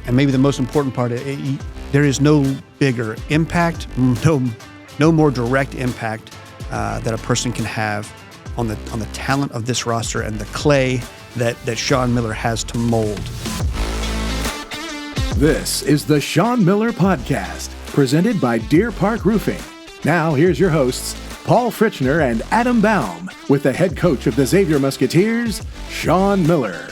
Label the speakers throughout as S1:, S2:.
S1: and maybe the most important part, there is no bigger impact, no more direct impact that a person can have on the talent of this roster and the clay that Sean Miller has to mold.
S2: This is the Sean Miller Podcast, presented by Deer Park Roofing. Now, here's your hosts, Paul Fritschner and Adam Baum, with the head coach of the Xavier Musketeers, Sean Miller.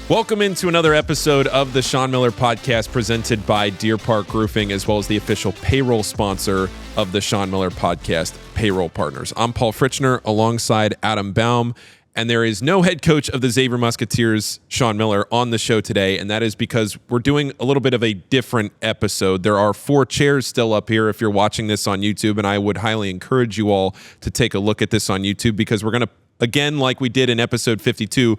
S3: Welcome into another episode of the Sean Miller Podcast, presented by Deer Park Roofing, as well as the official payroll sponsor of the Sean Miller Podcast, Payroll Partners. I'm Paul Fritschner alongside Adam Baum. And there is no head coach of the Xavier Musketeers, Sean Miller, on the show today, and that is because we're doing a little bit of a different episode. There are 4 chairs still up here if you're watching this on YouTube, and I would highly encourage you all to take a look at this on YouTube, because we're going to, again, like we did in episode 52,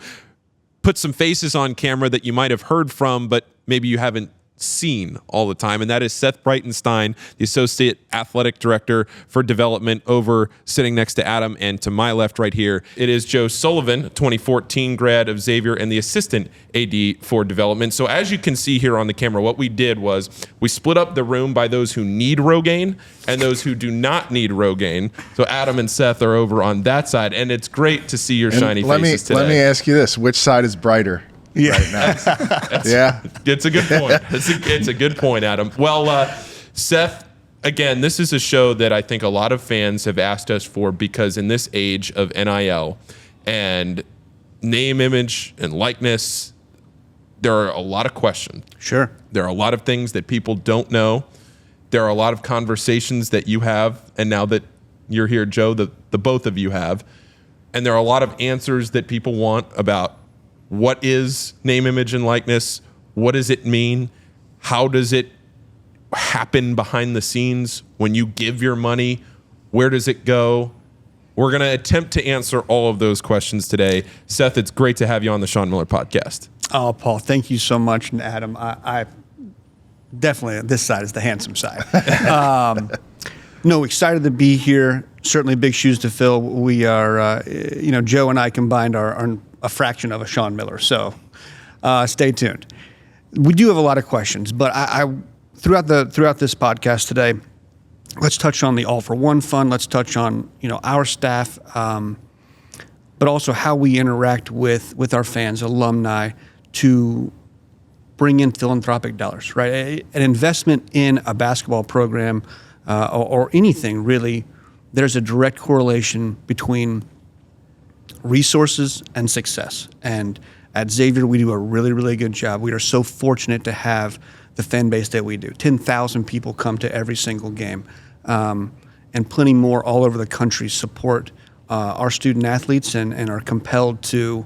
S3: put some faces on camera that you might have heard from, but maybe you haven't seen all the time, and that is Seth Breitenstein, the Associate Athletic Director for Development, over sitting next to Adam, and to my left right here, it is Joe Sullivan, 2014 grad of Xavier and the Assistant AD for Development. So as you can see here on the camera, what we did was we split up the room by those who need Rogaine and those who do not need Rogaine. So Adam and Seth are over on that side, and it's great to see your shiny faces today.
S4: Let me ask you this: which side is brighter?
S1: Yeah,
S4: right now. Yeah,
S3: it's a good point. It's a good point, Adam. Well, Seth, again, this is a show that I think a lot of fans have asked us for, because in this age of NIL and name, image, and likeness, there are a lot of questions.
S1: Sure.
S3: There are a lot of things that people don't know. There are a lot of conversations that you have, and now that you're here, Joe, the both of you have, and there are a lot of answers that people want about what is name, image, and likeness? What does it mean? How does it happen behind the scenes when you give your money? Where does it go? We're going to attempt to answer all of those questions today. Seth, it's great to have you on the Sean Miller Podcast.
S1: Oh, Paul, thank you so much. And Adam, I definitely, this side is the handsome side. No, excited to be here. Certainly big shoes to fill. We are, Joe and I combined are a fraction of a Sean Miller. So stay tuned. We do have a lot of questions, but I throughout this podcast today, let's touch on the All for One Fund. Let's touch on our staff, but also how we interact with our fans, alumni, to bring in philanthropic dollars. Right, an investment in a basketball program or anything really. There's a direct correlation between resources and success. And at Xavier, we do a really, really good job. We are so fortunate to have the fan base that we do. 10,000 people come to every single game, and plenty more all over the country support our student athletes and are compelled to,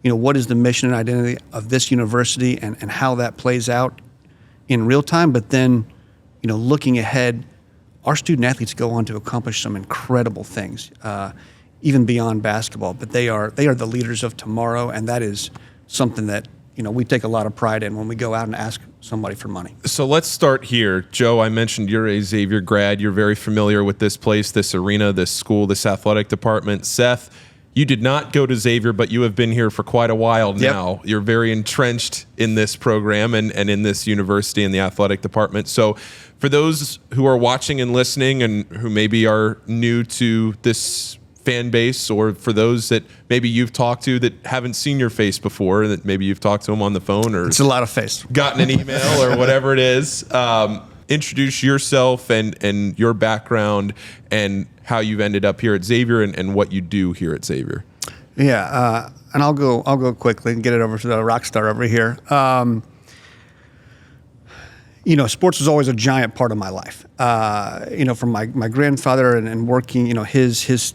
S1: what is the mission and identity of this university and how that plays out in real time. But then, looking ahead, our student athletes go on to accomplish some incredible things, even beyond basketball. But they are the leaders of tomorrow, and that is something that we take a lot of pride in when we go out and ask somebody for money.
S3: So let's start here. Joe, I mentioned you're a Xavier grad. You're very familiar with this place, this arena, this school, this athletic department. Seth, you did not go to Xavier, but you have been here for quite a while now. Yep. You're very entrenched in this program and in this university in the athletic department. So for those who are watching and listening and who maybe are new to this fan base, or for those that maybe you've talked to that haven't seen your face before, that maybe you've talked to them on the phone or
S1: it's a lot of face,
S3: gotten an email or whatever it is, introduce yourself and your background and how you've ended up here at Xavier and what you do here at Xavier.
S1: Yeah, and I'll go quickly and get it over to the rock star over here. Sports was always a giant part of my life. From my grandfather and working, his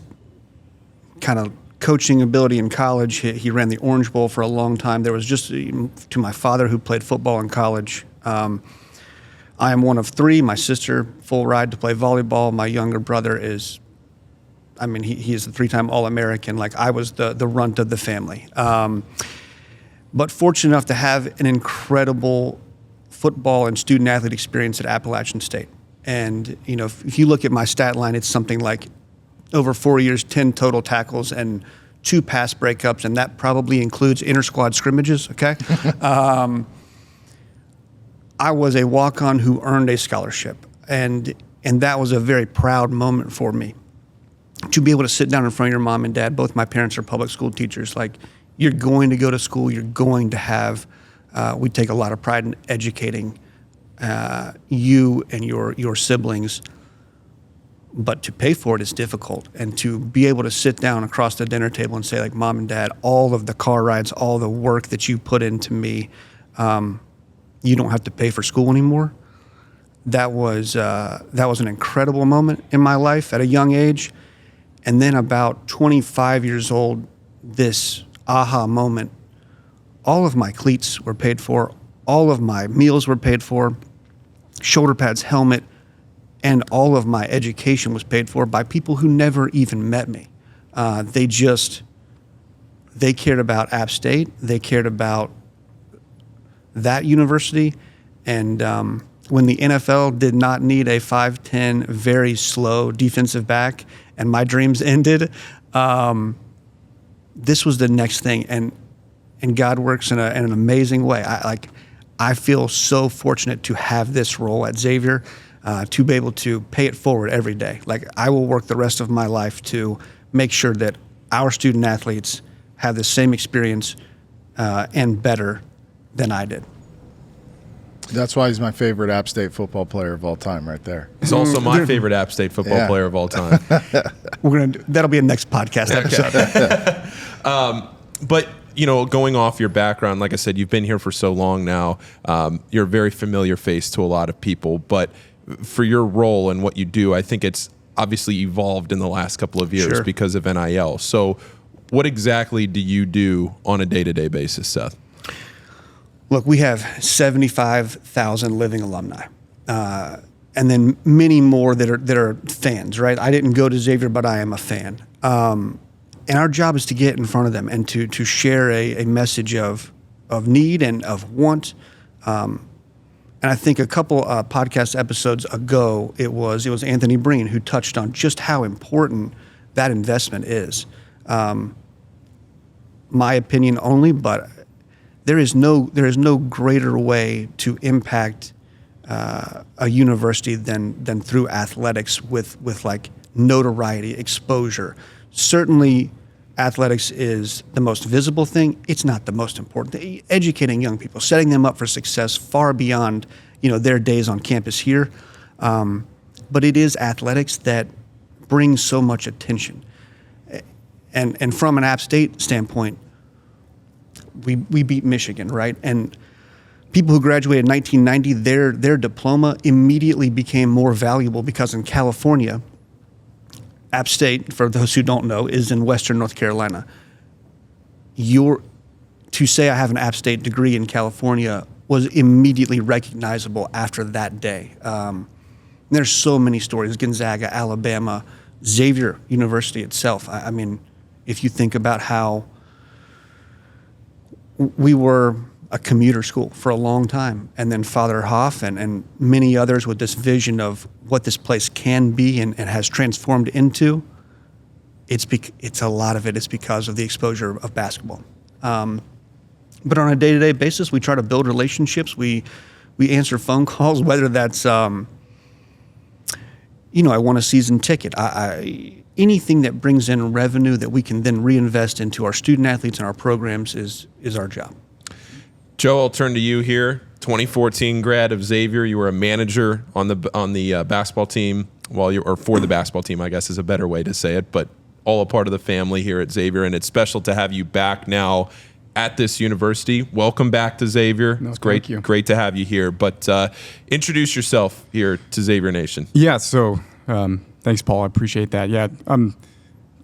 S1: kind of coaching ability in college. He ran the Orange Bowl for a long time. There was just to my father, who played football in college. I am one of 3. My sister, full ride to play volleyball. My younger brother is, he is a 3-time All-American. Like, I was the runt of the family. But fortunate enough to have an incredible football and student athlete experience at Appalachian State. And, if you look at my stat line, it's something like over 4 years, 10 total tackles and 2 pass breakups, and that probably includes inter-squad scrimmages, okay? I was a walk-on who earned a scholarship, and that was a very proud moment for me. To be able to sit down in front of your mom and dad, both my parents are public school teachers, like, you're going to go to school, you're going to have, we take a lot of pride in educating you and your siblings, but to pay for it is difficult. And to be able to sit down across the dinner table and say, like, Mom and Dad, all of the car rides, all the work that you put into me, you don't have to pay for school anymore. That was an incredible moment in my life at a young age. And then about 25 years old, this aha moment, all of my cleats were paid for, all of my meals were paid for, shoulder pads, helmet, and all of my education was paid for by people who never even met me. They cared about App State, they cared about that university, and when the NFL did not need a 5'10", very slow defensive back, and my dreams ended, this was the next thing, and God works in an amazing way. I feel so fortunate to have this role at Xavier, to be able to pay it forward every day. Like, I will work the rest of my life to make sure that our student athletes have the same experience and better than I did.
S4: That's why he's my favorite App State football player of all time, right there.
S3: He's also my favorite App State football player of all time.
S1: That'll be a next podcast episode.
S3: But, you know, going off your background, like I said, you've been here for so long now. You're a very familiar face to a lot of people. But for your role and what you do, I think it's obviously evolved in the last couple of years because of NIL. So what exactly do you do on a day-to-day basis, Seth?
S1: Look, we have 75,000 living alumni, and then many more that are fans, right? I didn't go to Xavier, but I am a fan. And our job is to get in front of them and to share a message of need and of want. And I think a couple podcast episodes ago, it was Anthony Breen who touched on just how important that investment is. My opinion only, but there is no greater way to impact a university than through athletics with like notoriety, exposure. Certainly, athletics is the most visible thing. It's not the most important thing. Educating young people, setting them up for success far beyond their days on campus here. But it is athletics that brings so much attention. And from an App State standpoint, we beat Michigan, right? And people who graduated in 1990, their diploma immediately became more valuable because in California, App State, for those who don't know, is in Western North Carolina. To say I have an App State degree in California was immediately recognizable after that day. There's so many stories: Gonzaga, Alabama, Xavier University itself. I mean, if you think about how we were a commuter school for a long time, and then Father Hoff and many others with this vision of what this place can be and has transformed into, it's a lot of it is because of the exposure of basketball. But on a day-to-day basis, we try to build relationships. We answer phone calls, whether that's I want a season ticket. Anything that brings in revenue that we can then reinvest into our student athletes and our programs is our job.
S3: Joe, I'll turn to you here. 2014 grad of Xavier. You were a manager on the basketball team for the basketball team, I guess is a better way to say it, but all a part of the family here at Xavier, and it's special to have you back now at this university. Welcome back to Xavier.
S5: No,
S3: it's great to have you here. But introduce yourself here to Xavier Nation.
S5: Yeah, so thanks, Paul. I appreciate that. Yeah, I'm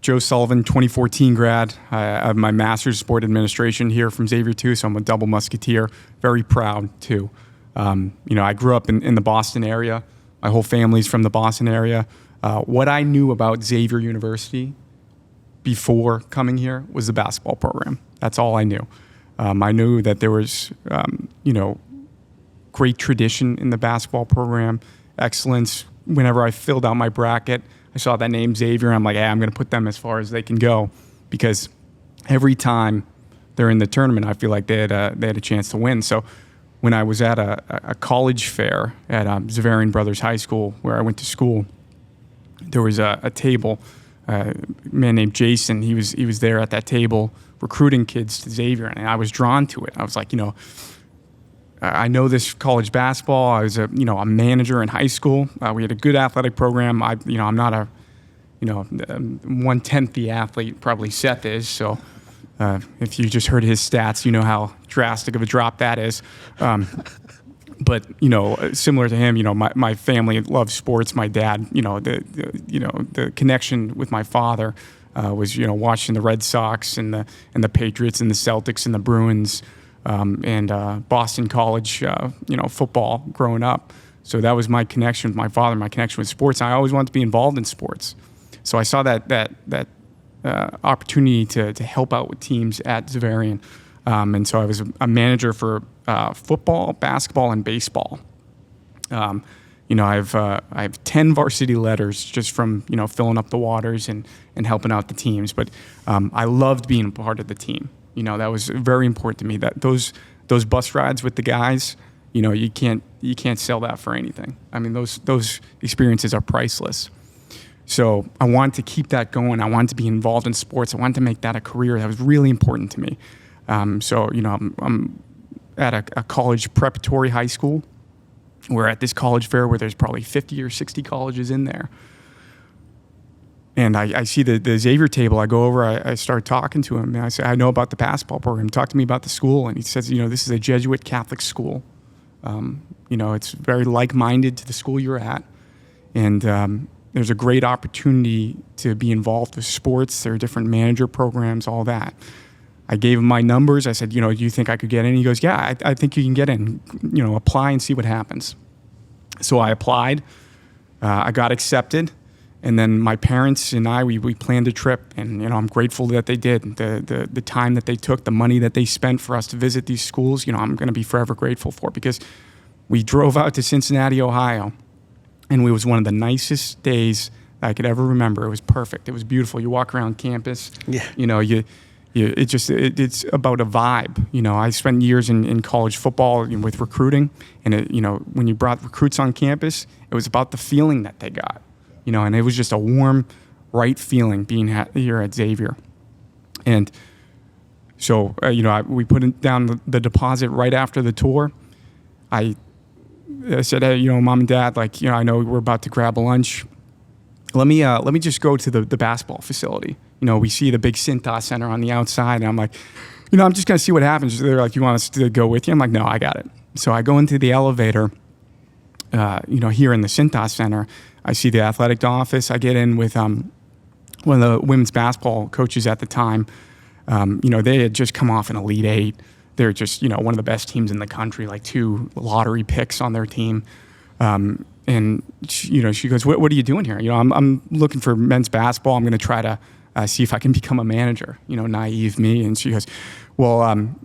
S5: Joe Sullivan, 2014 grad. I have my master's in sport administration here from Xavier too, so I'm a double musketeer. Very proud too. I grew up in the Boston area. My whole family's from the Boston area. What I knew about Xavier University before coming here was the basketball program. That's all I knew. I knew that there was, great tradition in the basketball program, excellence. Whenever I filled out my bracket, I saw that name Xavier, and I'm like, I'm going to put them as far as they can go, because every time they're in the tournament, I feel like they had a chance to win. So when I was at a college fair at Xavier Brothers High School, where I went to school, there was a table. A man named Jason, he was there at that table recruiting kids to Xavier, and I was drawn to it. I was like, I know this college basketball. I was a manager in high school. We had a good athletic program. I'm not a 1/10 the athlete probably Seth is. So if you just heard his stats, you know how drastic of a drop that is. But similar to him, my family loves sports. My dad, the connection with my father was watching the Red Sox and the Patriots and the Celtics and the Bruins and Boston College, football growing up. So that was my connection with my father, my connection with sports. I always wanted to be involved in sports. So I saw that opportunity to help out with teams at Xavier. And so I was a manager for football, basketball, and baseball. I have 10 varsity letters just from filling up the waters and helping out the teams. But I loved being a part of the team. That was very important to me. That those bus rides with the guys, you can't sell that for anything. I mean, those experiences are priceless. So I wanted to keep that going. I wanted to be involved in sports. I wanted to make that a career. That was really important to me. I'm at a college preparatory high school. We're at this college fair where there's probably 50 or 60 colleges in there. And I see the Xavier table. I go over, I start talking to him, and I say, I know about the basketball program. Talk to me about the school. And he says, this is a Jesuit Catholic school. It's very like-minded to the school you're at. And there's a great opportunity to be involved with sports. There are different manager programs, all that. I gave him my numbers. I said, do you think I could get in? He goes, yeah, I think you can get in. Apply and see what happens. So I applied. I got accepted. And then my parents and I, we planned a trip. And, I'm grateful that they did. The time that they took, the money that they spent for us to visit these schools, I'm going to be forever grateful for, because we drove out to Cincinnati, Ohio. And it was one of the nicest days I could ever remember. It was perfect. It was beautiful. You walk around campus. Yeah. It's about a vibe. I spent years in college football with recruiting, and when you brought recruits on campus, it was about the feeling that they got. And it was just a warm, right feeling being here at Xavier. And so we put down the deposit right after the tour. I said, hey, Mom and Dad, I know we're about to grab a lunch. Let me just go to the basketball facility. We see the big Cintas Center on the outside, and I'm like, I'm just going to see what happens. They're like, you want us to go with you? I'm like, no, I got it. So I go into the elevator, here in the Cintas Center. I see the athletic office. I get in with one of the women's basketball coaches at the time. They had just come off an Elite Eight. They're just, one of the best teams in the country, like 2 lottery picks on their team. And she goes, what are you doing here? I'm looking for men's basketball. I'm going to try to see if I can become a manager, naive me. And she goes, well,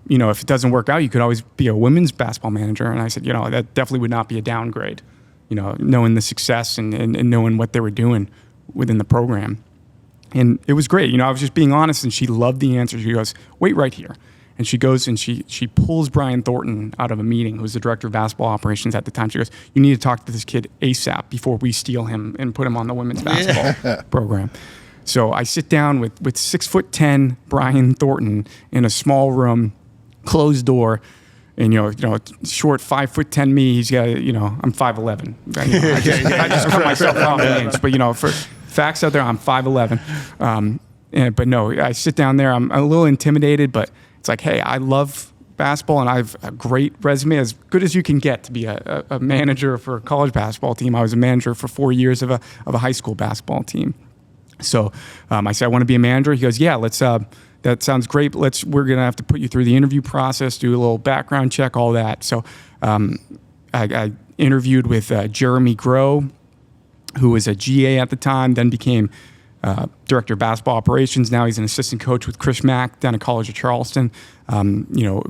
S5: if it doesn't work out, you could always be a women's basketball manager. And I said, that definitely would not be a downgrade, knowing the success and knowing what they were doing within the program. And it was great. I was just being honest, and she loved the answer. She goes, wait right here. And she goes and she pulls Brian Thornton out of a meeting, who's the director of basketball operations at the time. She goes, you need to talk to this kid ASAP before we steal him and put him on the women's basketball program. So I sit down with 6'10" Brian Thornton in a small room, closed door, and short 5'10" me. He's got I'm 5'11". I just cut myself off the inch, but for facts out there, I'm 5'11". But no, I sit down there. I'm a little intimidated, but it's like, hey, I love basketball, and I have a great resume, as good as you can get to be a manager for a college basketball team. I was a manager for 4 years of a high school basketball team. So I said, I want to be a manager. He goes, yeah, let's. That sounds great. We're going to have to put you through the interview process, do a little background check, all that. So I interviewed with Jeremy Groh, who was a GA at the time, then became director of basketball operations. Now he's an assistant coach with Chris Mack down at College of Charleston.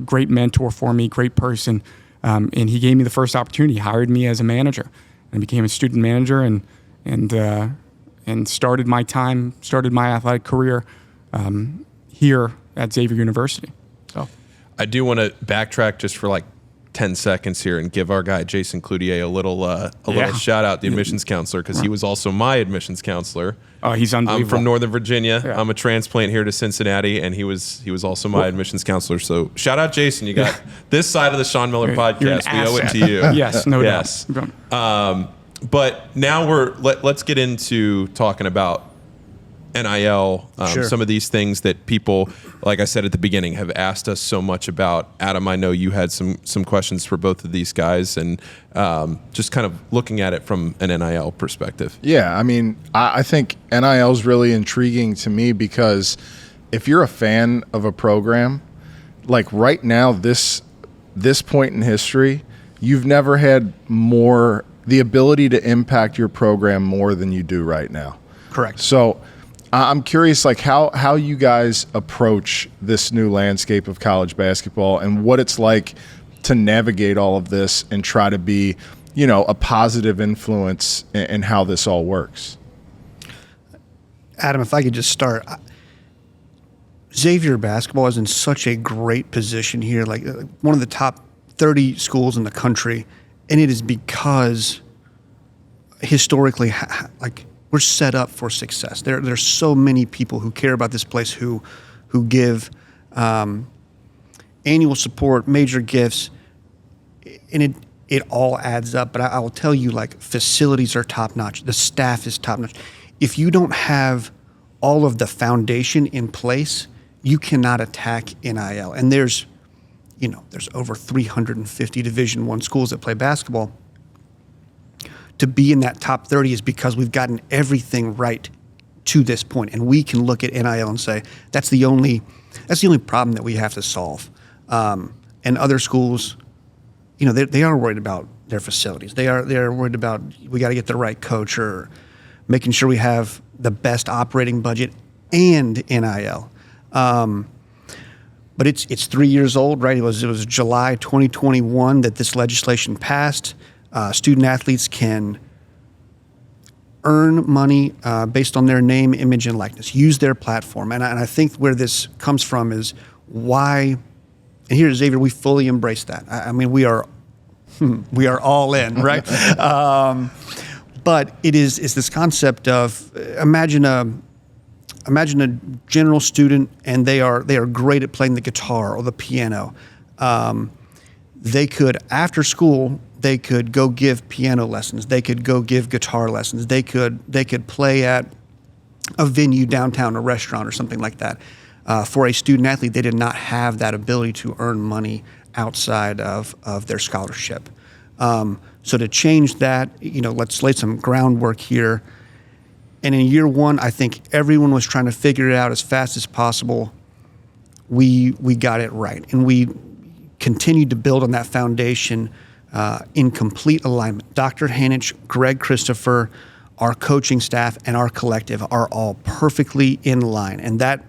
S5: Great mentor for me, great person. And he gave me the first opportunity. He hired me as a manager, and I became a student manager and started my athletic career here at Xavier University. So
S3: I do want to backtrack just for 10 10 seconds here and give our guy Jason Cloutier a little shout out, the admissions counselor, because he was also my admissions counselor.
S5: Oh, he's unbelievable.
S3: I'm from Northern Virginia.
S5: Yeah.
S3: I'm a transplant here to Cincinnati, and he was also my admissions counselor. So shout out, Jason. You got this side of the Sean Miller
S5: You're an
S3: podcast. We owe it
S5: asset.
S3: to you.
S5: Yes, no
S3: yes.
S5: doubt.
S3: But now let's get into talking about NIL,
S1: Sure.
S3: some of these things that people, like I said at the beginning, have asked us so much about. Adam, I know you had some questions for both of these guys, and just kind of looking at it from an NIL perspective.
S4: Yeah, I mean, I think NIL is really intriguing to me because if you're a fan of a program, like right now, this point in history, you've never had the ability to impact your program more than you do right now.
S1: Correct.
S4: So I'm curious, like how you guys approach this new landscape of college basketball and what it's like to navigate all of this and try to be, a positive influence in how this all works.
S1: Adam, if I could just start. Xavier basketball is in such a great position here, like one of the top 30 schools in the country, and it is because historically, like, we're set up for success. There's so many people who care about this place who give annual support, major gifts, and it all adds up. But I will tell you, like, facilities are top notch. The staff is top notch. If you don't have all of the foundation in place, you cannot attack NIL. And there's over 350 Division I schools that play basketball. To be in that top 30 is because we've gotten everything right to this point, and we can look at NIL and say that's the only problem that we have to solve. And other schools, they are worried about their facilities. They're worried about, we got to get the right coach, or making sure we have the best operating budget and NIL. But it's 3 years old, right? It was July 2021 that this legislation passed. Student athletes can earn money based on their name, image, and likeness. Use their platform, and I think where this comes from is why. And here at Xavier, we fully embrace that. I mean, we are all in, right? But it's this concept of imagine a general student, and they are great at playing the guitar or the piano. They could, after school, they could go give piano lessons. They could go give guitar lessons. They could play at a venue downtown, a restaurant or something like that. For a student athlete, they did not have that ability to earn money outside of their scholarship. So to change that, let's lay some groundwork here. And in year one, I think everyone was trying to figure it out as fast as possible. We got it right, and we continued to build on that foundation in complete alignment. Dr. Hanich, Greg Christopher, our coaching staff, and our collective are all perfectly in line, and that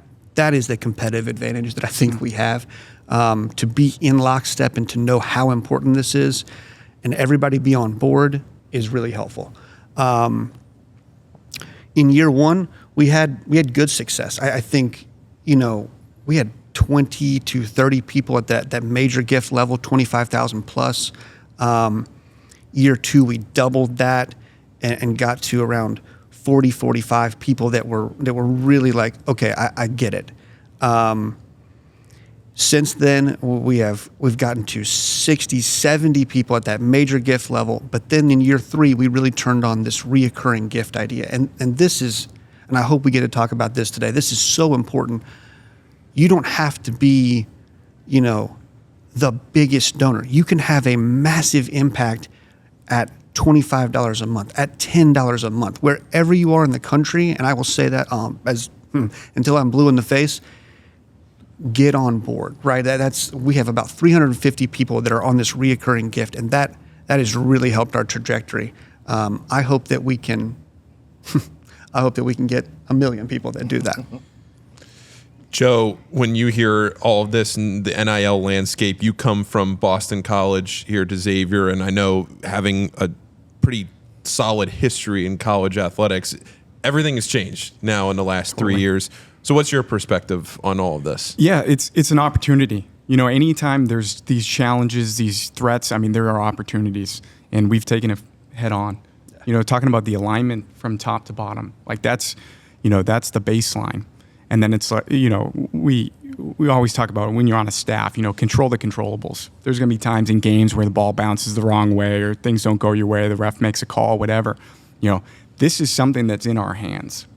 S1: is the competitive advantage that I think we have, to be in lockstep and to know how important this is, and everybody be on board is really helpful. In year one, we had good success. I think, we had 20 to 30 people at that major gift level, 25,000 plus. Year two, we doubled that and got to around 40, 45 people that were really like, okay, I get it. Since then, we've gotten to 60, 70 people at that major gift level. But then in year three, we really turned on this reoccurring gift idea. And this is, and I hope we get to talk about this today, this is so important. You don't have to be, the biggest donor. You can have a massive impact at $25 a month, at $10 a month, wherever you are in the country. And I will say that until I'm blue in the face, get on board, right? We have about 350 people that are on this reoccurring gift, and that has really helped our trajectory. I hope that we can get 1 million people that do that.
S3: Joe, when you hear all of this in the NIL landscape, you come from Boston College here to Xavier, and I know having a pretty solid history in college athletics, everything has changed now in the last 3 years. So what's your perspective on all of this?
S5: Yeah, it's an opportunity. anytime there's these challenges, these threats, there are opportunities, and we've taken it head on. Talking about the alignment from top to bottom, like that's the baseline. And then it's like, we always talk about when you're on a staff, control the controllables. There's going to be times in games where the ball bounces the wrong way or things don't go your way, the ref makes a call, whatever. This is something that's in our hands.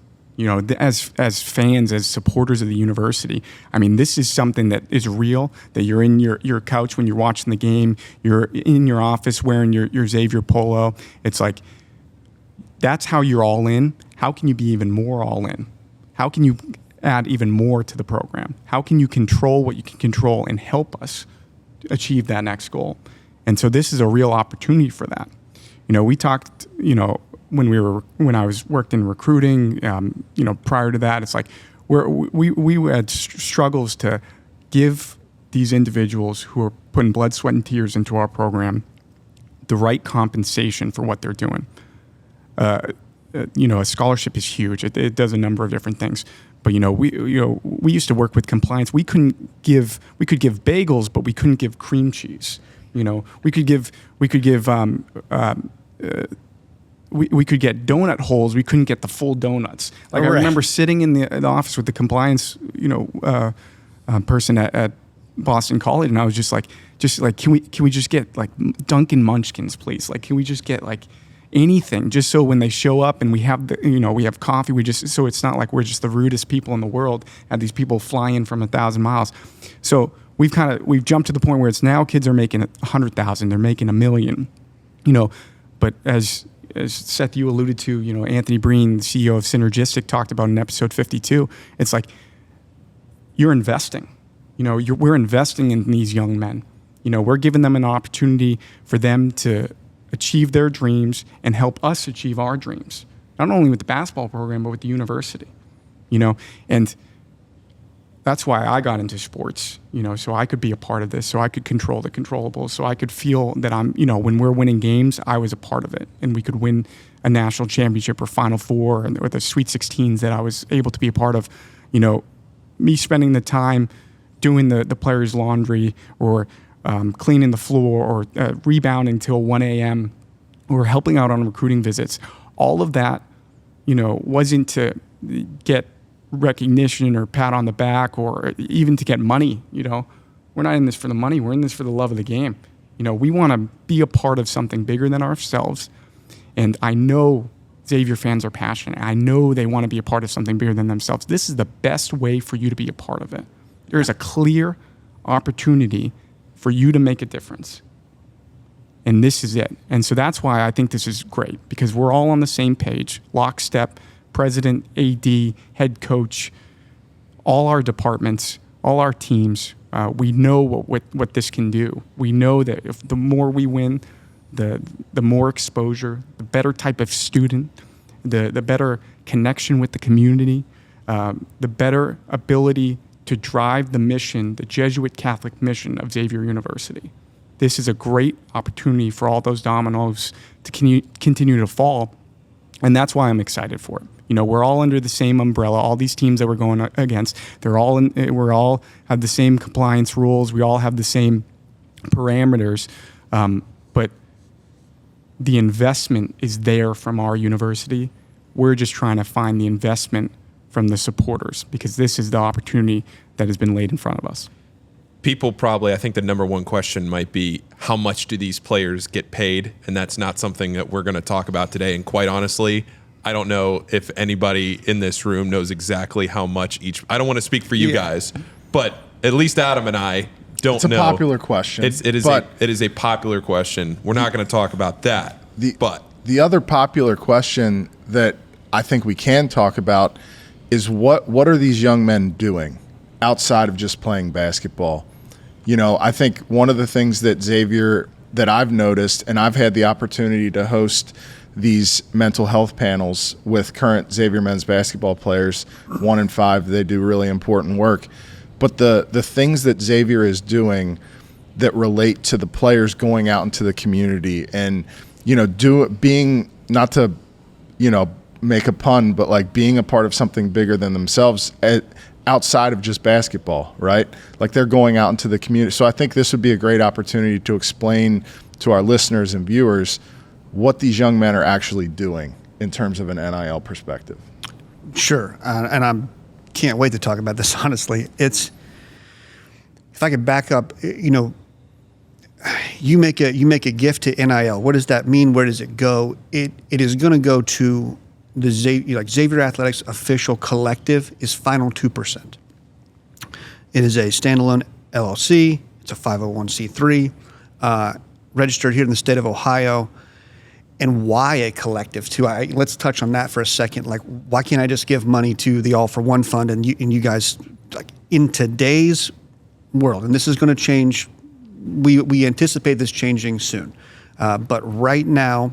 S5: As fans, as supporters of the university, this is something that is real, that you're in your couch when you're watching the game, you're in your office wearing your Xavier polo. It's like, that's how you're all in. How can you be even more all in? How can you add even more to the program? How can you control what you can control and help us achieve that next goal? And so this is a real opportunity for that. We talked, when I was worked in recruiting, prior to that, it's like we had struggles to give these individuals who are putting blood, sweat, and tears into our program the right compensation for what they're doing. A scholarship is huge. It does a number of different things. But we used to work with compliance. We could give bagels, but we couldn't give cream cheese. We could get donut holes. We couldn't get the full donuts. Like, I remember sitting in the office with the compliance, person at Boston College, and I was just like, can we just get like Dunkin' Munchkins, please? Like, can we just get like anything, just so when they show up and we have we have coffee, so it's not like we're just the rudest people in the world, and these people fly in from 1,000 miles. So we've jumped to the point where it's now kids are making 100,000, they're making $1 million, but as Seth, you alluded to, Anthony Breen, the CEO of Synergistic, talked about in episode 52. It's like, you're investing. We're investing in these young men. We're giving them an opportunity for them to achieve their dreams and help us achieve our dreams. Not only with the basketball program, but with the university. And that's why I got into sports, so I could be a part of this, so I could control the controllables, so I could feel that I'm, when we're winning games, I was a part of it, and we could win a national championship or Final Four or the Sweet 16s that I was able to be a part of. Me spending the time doing the players' laundry or cleaning the floor or rebounding till 1 a.m. or helping out on recruiting visits. All of that, wasn't to get recognition or pat on the back or even to get money. We're not in this for the money. We're in this for the love of the game. We want to be a part of something bigger than ourselves. And I know Xavier fans are passionate. I know they want to be a part of something bigger than themselves. This is the best way for you to be a part of it. There's a clear opportunity for you to make a difference. And this is it. And so that's why I think this is great, because we're all on the same page, lockstep, president, AD, head coach, all our departments, all our teams. We know what this can do. We know that if the more we win, the more exposure, the better type of student, the better connection with the community, the better ability to drive the mission, the Jesuit Catholic mission of Xavier University. This is a great opportunity for all those dominoes to continue to fall, and that's why I'm excited for it. We're all under the same umbrella. All these teams that we're going against, we're all have the same compliance rules. We all have the same parameters, but the investment is there from our university. We're just trying to find the investment from the supporters, because this is the opportunity that has been laid in front of us.
S3: People probably, I think the number one question might be, how much do these players get paid? And that's not something that we're going to talk about today. And quite honestly, I don't know if anybody in this room knows exactly how much each. I don't want to speak for you guys, but at least Adam and I don't know.
S4: It's a popular question.
S3: It is a popular question. We're not going to talk about that. But
S4: the other popular question that I think we can talk about is what are these young men doing outside of just playing basketball? I think one of the things that Xavier, that I've noticed, and I've had the opportunity to host these mental health panels with current Xavier men's basketball players, 1 and 5, they do really important work. But the things that Xavier is doing that relate to the players going out into the community and, being, not to, make a pun, but like being a part of something bigger than themselves, outside of just basketball, right? Like they're going out into the community. So I think this would be a great opportunity to explain to our listeners and viewers what these young men are actually doing in terms of an NIL perspective.
S1: Sure, and I can't wait to talk about this. Honestly, if I could back up, you make a gift to NIL. What does that mean? Where does it go? It is going to go to the Xavier Athletics official collective is final 2%. It is a standalone LLC. It's a 501c3, registered here in the state of Ohio. And why a collective too? Let's touch on that for a second. Like, why can't I just give money to the All for One Fund and you guys, like in today's world, and this is going to change. We anticipate this changing soon, but right now,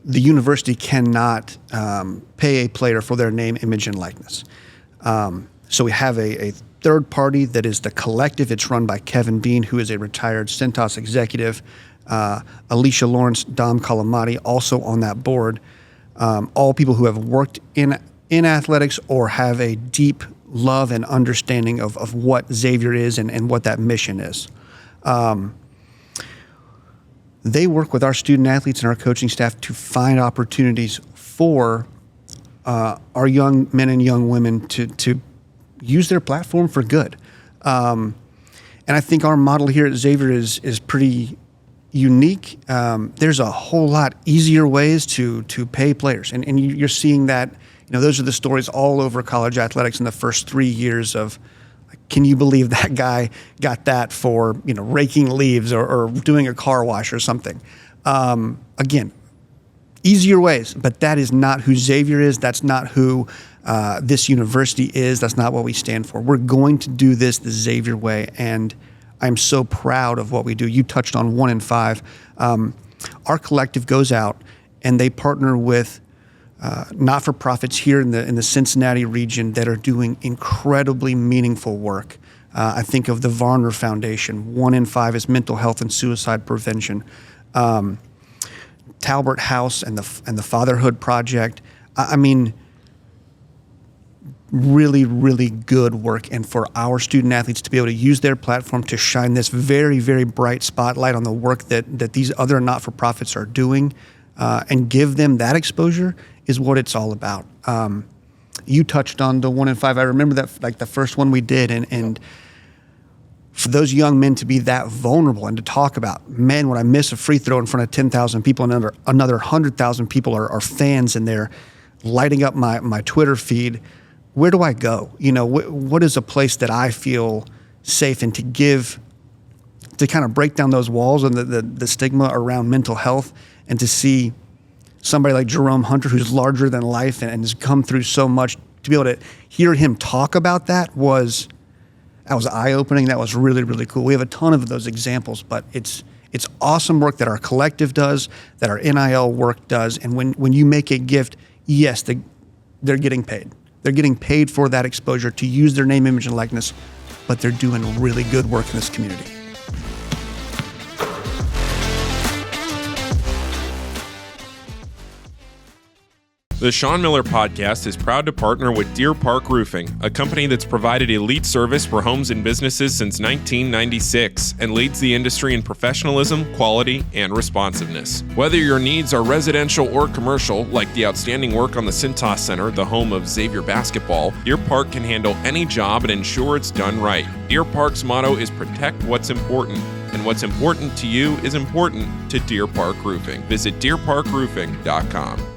S1: the university cannot pay a player for their name, image, and likeness. So we have a third party that is the collective. It's run by Kevin Bean, who is a retired Centos executive. Alicia Lawrence, Dom Calamati, also on that board. All people who have worked in athletics or have a deep love and understanding of what Xavier is and what that mission is. They work with our student athletes and our coaching staff to find opportunities for our young men and young women to use their platform for good. And I think our model here at Xavier is pretty unique. There's a whole lot easier ways to pay players. And you're seeing that, those are the stories all over college athletics in the first 3 years of, can you believe that guy got that for, raking leaves or doing a car wash or something? Again, easier ways, but that is not who Xavier is. That's not who this university is. That's not what we stand for. We're going to do this the Xavier way, and I'm so proud of what we do. You touched on 1 in 5. Our collective goes out and they partner with not-for-profits here in the Cincinnati region that are doing incredibly meaningful work. I think of the Varner Foundation. 1 in 5 is mental health and suicide prevention. Talbert House and the Fatherhood Project. I mean, really, really good work. And for our student athletes to be able to use their platform to shine this very, very bright spotlight on the work that these other not-for-profits are doing and give them that exposure is what it's all about. You touched on the 1 in 5. I remember that, like the first one we did, and for those young men to be that vulnerable and to talk about, man, when I miss a free throw in front of 10,000 people and another 100,000 people are fans and they're lighting up my Twitter feed, where do I go? What is a place that I feel safe and to kind of break down those walls and the stigma around mental health, and to see somebody like Jerome Hunter, who's larger than life and has come through so much, to be able to hear him talk about that was eye-opening. That was really, really cool. We have a ton of those examples, but it's awesome work that our collective does, that our NIL work does. And when you make a gift, yes, they're getting paid. They're getting paid for that exposure to use their name, image, and likeness, but they're doing really good work in this community.
S3: The Sean Miller Podcast is proud to partner with Deer Park Roofing, a company that's provided elite service for homes and businesses since 1996 and leads the industry in professionalism, quality, and responsiveness. Whether your needs are residential or commercial, like the outstanding work on the Cintas Center, the home of Xavier basketball, Deer Park can handle any job and ensure it's done right. Deer Park's motto is protect what's important, and what's important to you is important to Deer Park Roofing. Visit deerparkroofing.com.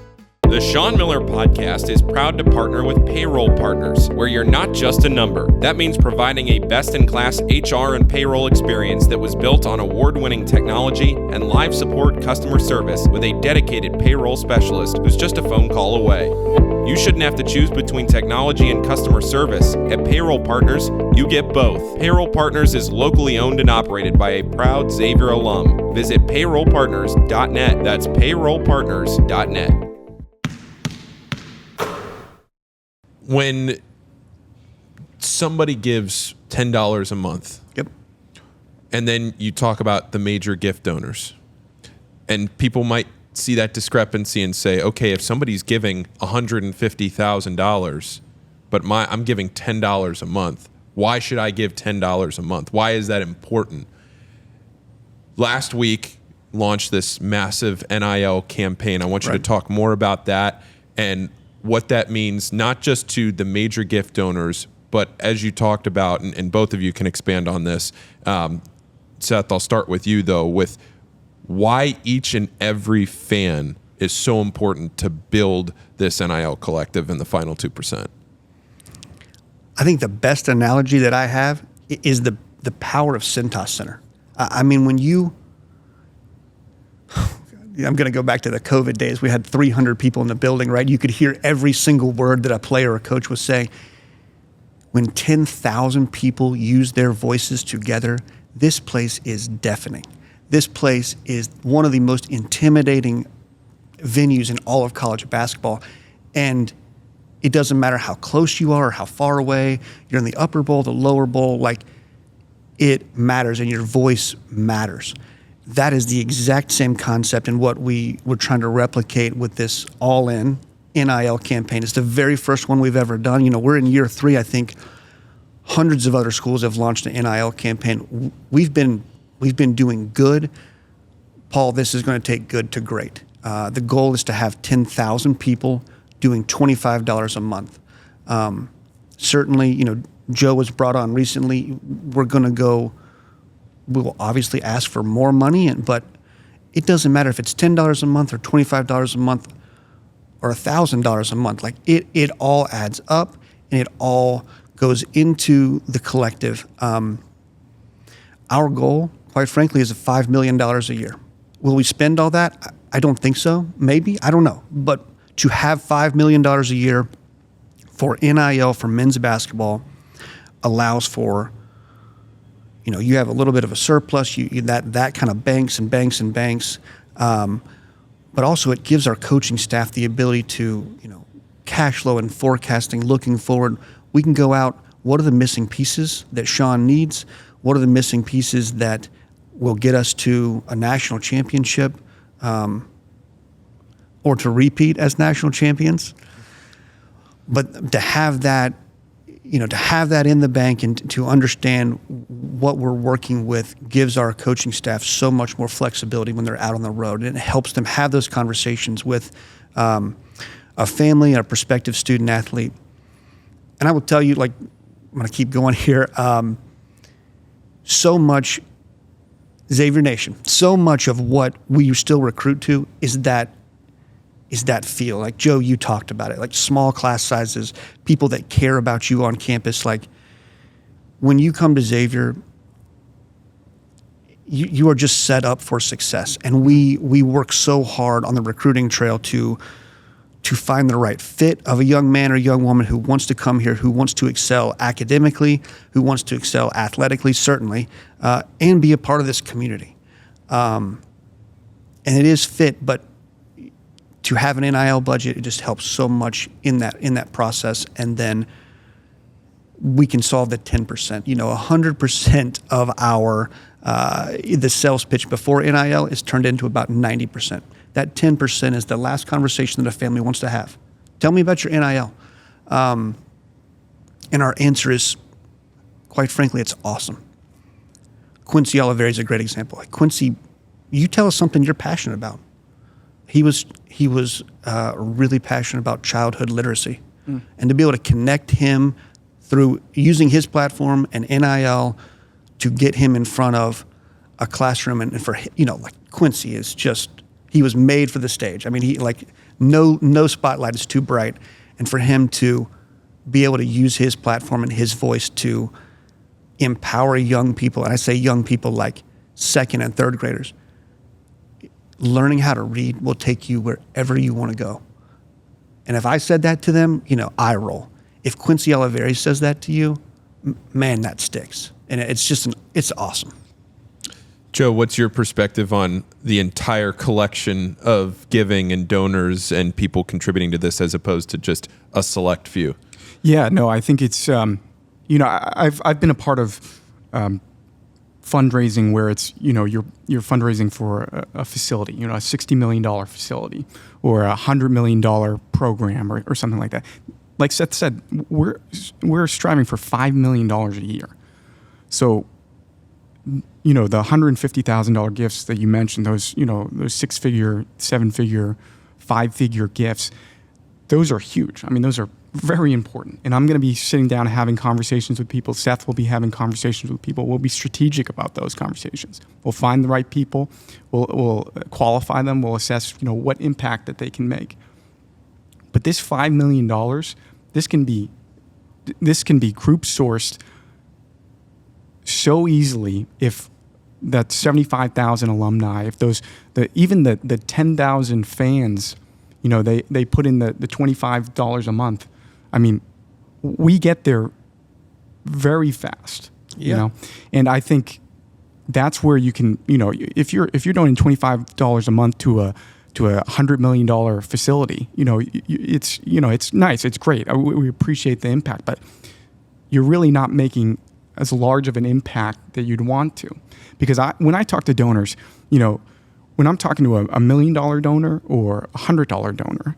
S3: The Sean Miller Podcast is proud to partner with Payroll Partners, where you're not just a number. That means providing a best-in-class HR and payroll experience that was built on award-winning technology and live support customer service with a dedicated payroll specialist who's just a phone call away. You shouldn't have to choose between technology and customer service. At Payroll Partners, you get both. Payroll Partners is locally owned and operated by a proud Xavier alum. Visit payrollpartners.net. That's payrollpartners.net. When somebody gives $10 a month,
S1: Yep.
S3: and then you talk about the major gift donors, and people might see that discrepancy and say, okay, if somebody's giving $150,000, but I'm giving $10 a month. Why should I give $10 a month? Why is that important? Last week, launched this massive NIL campaign. I want you to talk more about that and what that means, not just to the major gift donors, but as you talked about, and both of you can expand on this. Seth, I'll start with you, though, with why each and every fan is so important to build this NIL collective in the final 2%.
S1: I think the best analogy that I have is the power of Cintas Center. I mean, when I'm going to go back to the COVID days. We had 300 people in the building, right? You could hear every single word that a player or a coach was saying. When 10,000 people use their voices together, this place is deafening. This place is one of the most intimidating venues in all of college basketball. And it doesn't matter how close you are or how far away, you're in the upper bowl, the lower bowl, like it matters and your voice matters. That is the exact same concept in what we were trying to replicate with this all-in NIL campaign. It's the very first one we've ever done. You know, we're in year 3. I think hundreds of other schools have launched an NIL campaign. We've been doing good. Paul, this is going to take good to great. The goal is to have 10,000 people doing $25 a month. Certainly, you know, Joe was brought on recently. We will obviously ask for more money, but it doesn't matter if it's $10 a month or $25 a month or $1,000 a month. Like it all adds up and it all goes into the collective. Our goal, quite frankly, is $5 million a year. Will we spend all that? I don't think so. Maybe, I don't know. But to have $5 million a year for NIL for men's basketball allows for, you know, you have a little bit of a surplus, that kind of banks and banks and banks. But also it gives our coaching staff the ability to, you know, cash flow and forecasting, looking forward. We can go out, what are the missing pieces that Sean needs? What are the missing pieces that will get us to a national championship or to repeat as national champions? But to have that, you know, to have that in the bank and to understand what we're working with gives our coaching staff so much more flexibility when they're out on the road. And it helps them have those conversations with a family and a prospective student athlete. And I will tell you, like, I'm going to keep going here. So much, Xavier Nation, so much of what we still recruit to is that feel. Like, Joe, you talked about it, like small class sizes, people that care about you on campus. Like, when you come to Xavier, you are just set up for success. And we work so hard on the recruiting trail to find the right fit of a young man or young woman who wants to come here, who wants to excel academically, who wants to excel athletically, certainly, and be a part of this community. And it is fit, but to have an NIL budget, it just helps so much in that process. And then we can solve the 10%. You know, 100% of our the sales pitch before NIL is turned into about 90%. That 10% is the last conversation that a family wants to have. Tell me about your NIL. And our answer is, quite frankly, it's awesome. Quincy Oliveri is a great example. Like, Quincy, you tell us something you're passionate about. He was really passionate about childhood literacy. And to be able to connect him through using his platform and NIL to get him in front of a classroom and for, you know, like, Quincy is just, he was made for the stage. I mean, he, like, no spotlight is too bright. And for him to be able to use his platform and his voice to empower young people, and I say young people like second and third graders, learning how to read will take you wherever you want to go. And if I said that to them, you know, I roll. If Quincy Oliveri says that to you, man, that sticks. And it's just, it's awesome.
S3: Joe, what's your perspective on the entire collection of giving and donors and people contributing to this as opposed to just a select few?
S5: Yeah, no, I think it's, you know, I've been a part of fundraising where it's, you know, you're fundraising for a facility, you know, a $60 million facility or a $100 million program or something like that. like Seth said, we're striving for $5 million a year. So, the $150,000 gifts that you mentioned, those 6-figure, 7-figure, 5-figure gifts, those are huge. I mean, those are very important. And I'm going to be sitting down and having conversations with people. Seth will be having conversations with people. We'll be strategic about those conversations. We'll find the right people. We'll qualify them. We'll assess, what impact that they can make. But this $5 million, this can be group sourced so easily if that 75,000 alumni, if even the 10,000 fans, they put in the $25 a month. I mean, we get there very fast, and I think that's where you can, if you're donating $25 a month to a $100 million facility, it's nice, it's great. We appreciate the impact, but you're really not making as large of an impact that you'd want to, because when I talk to donors, when I'm talking to a $1 million donor or a $100 donor,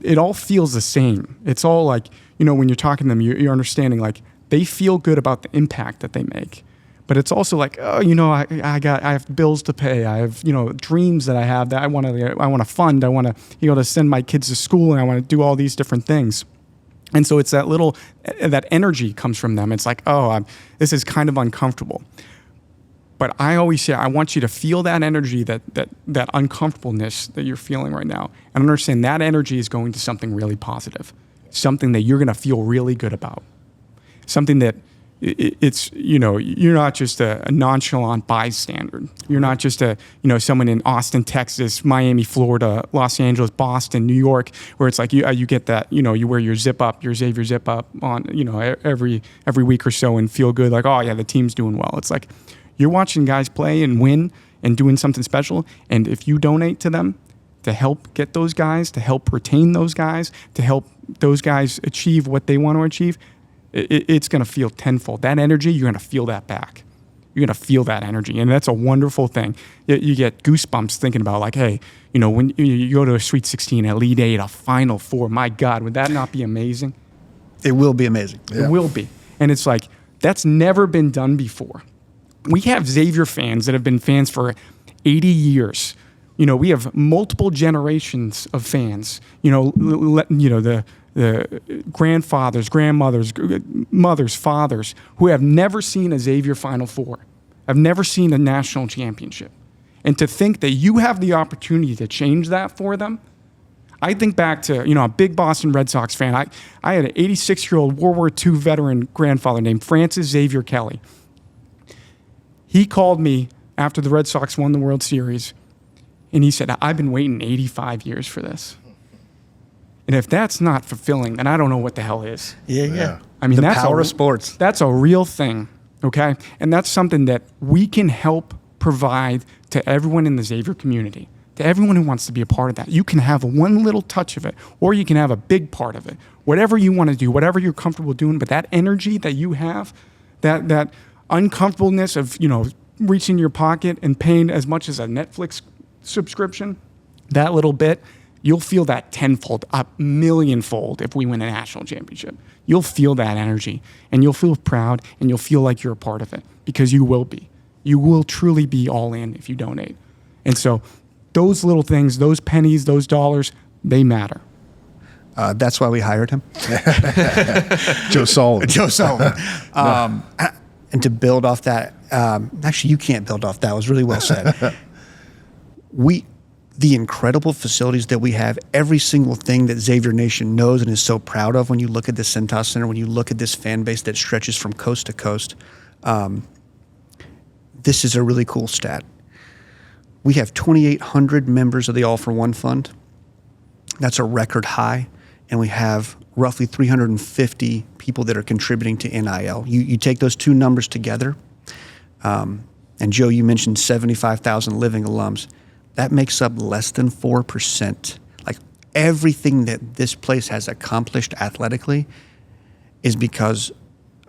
S5: it all feels the same. It's all like, when you're talking to them, you're understanding, like, they feel good about the impact that they make. But it's also like, oh, I have bills to pay. I have, dreams that I have that I want to fund. I want to, to send my kids to school, and I want to do all these different things. And so it's that energy comes from them. It's like, oh, this is kind of uncomfortable. But I always say, I want you to feel that energy, that uncomfortableness that you're feeling right now, and understand that energy is going to something really positive, something that you're going to feel really good about, something that you're not just a nonchalant bystander. You're not just someone in Austin, Texas, Miami, Florida, Los Angeles, Boston, New York, where it's like you get that, you wear your Xavier zip up on, every week or so and feel good, like, oh yeah, the team's doing well. It's like, you're watching guys play and win and doing something special. And if you donate to them to help get those guys, to help retain those guys, to help those guys achieve what they want to achieve, it's going to feel tenfold. That energy, you're going to feel that back. You're going to feel that energy. And that's a wonderful thing. You get goosebumps thinking about, like, hey, when you go to a Sweet 16, Elite 8, a Final Four, my God, would that not be amazing?
S1: It will be amazing.
S5: It will be. And it's like, that's never been done before. We have Xavier fans that have been fans for 80 years. We have multiple generations of fans. The grandfathers, grandmothers, mothers, fathers who have never seen a Xavier Final Four, have never seen a national championship. And to think that you have the opportunity to change that for them, I think back to, a big Boston Red Sox fan. I had an 86-year-old World War II veteran grandfather named Francis Xavier Kelly. He called me after the Red Sox won the World Series, and he said, I've been waiting 85 years for this. And if that's not fulfilling, then I don't know what the hell is.
S1: Yeah.
S5: I mean,
S1: that's the power of sports.
S5: That's a real thing, okay? And that's something that we can help provide to everyone in the Xavier community, to everyone who wants to be a part of that. You can have one little touch of it, or you can have a big part of it. Whatever you want to do, whatever you're comfortable doing, but that energy that you have, that uncomfortableness of, reaching your pocket and paying as much as a Netflix subscription, that little bit, you'll feel that tenfold, a millionfold if we win a national championship. You'll feel that energy, and you'll feel proud, and you'll feel like you're a part of it, because you will be. You will truly be all in if you donate. And so those little things, those pennies, those dollars, they matter.
S1: That's why we hired him.
S4: Joe Sullivan.
S1: Joe Sullivan. And to build off that, actually, you can't build off that. It was really well said. The incredible facilities that we have, every single thing that Xavier Nation knows and is so proud of when you look at the Cintas Center, when you look at this fan base that stretches from coast to coast, this is a really cool stat. We have 2,800 members of the All for One Fund. That's a record high. And we have roughly 350 people that are contributing to NIL. You take those two numbers together, and Joe, you mentioned 75,000 living alums. That makes up less than 4%. Like, everything that this place has accomplished athletically is because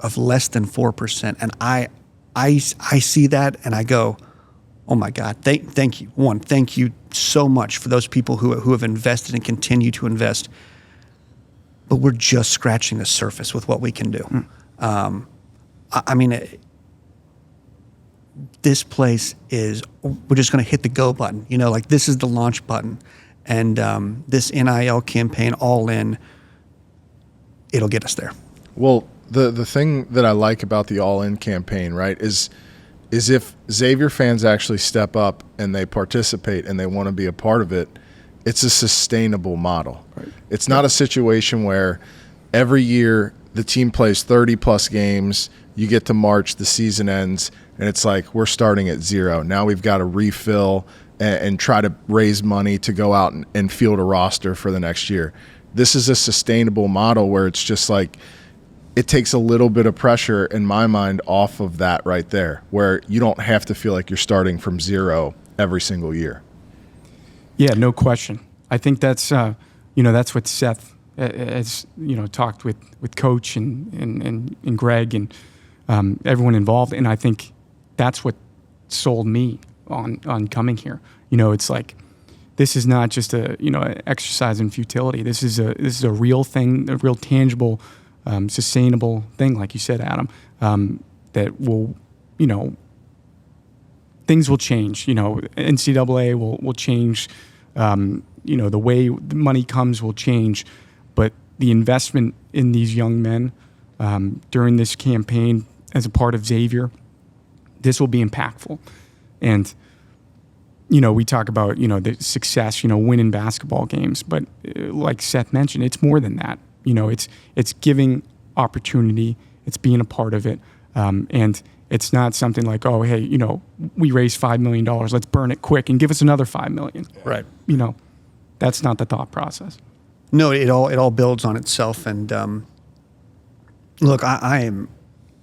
S1: of less than 4%. And I see that and I go, oh my God, thank you. One, thank you so much for those people who have invested and continue to invest. but we're just scratching the surface with what we can do. I mean, this place we're just going to hit the go button. Like this is the launch button. And this NIL campaign, all in, it'll get us there.
S4: Well, the thing that I like about the All In campaign, right, is if Xavier fans actually step up and they participate and they want to be a part of it, it's a sustainable model. Right. It's not a situation where every year the team plays 30-plus games, you get to March, the season ends, and it's like we're starting at zero. Now we've got to refill and try to raise money to go out and field a roster for the next year. This is a sustainable model where it's just like it takes a little bit of pressure in my mind off of that right there, where you don't have to feel like you're starting from zero every single year. Yeah,
S5: no question. I think that's that's what Seth has talked with Coach and Greg and everyone involved, and I think that's what sold me on coming here. It's like this is not just a exercise in futility. This is a real thing, a real tangible, sustainable thing, like you said, Adam. That will things will change. NCAA will change. The way the money comes will change, but the investment in these young men during this campaign as a part of Xavier, this will be impactful. And we talk about the success, winning basketball games, but like Seth mentioned, it's more than that. It's giving opportunity, it's being a part of it, and it's not something like, oh, hey, we raised $5 million, let's burn it quick and give us another $5 million.
S1: Right.
S5: That's not the thought process.
S1: No, it all builds on itself. And look, I am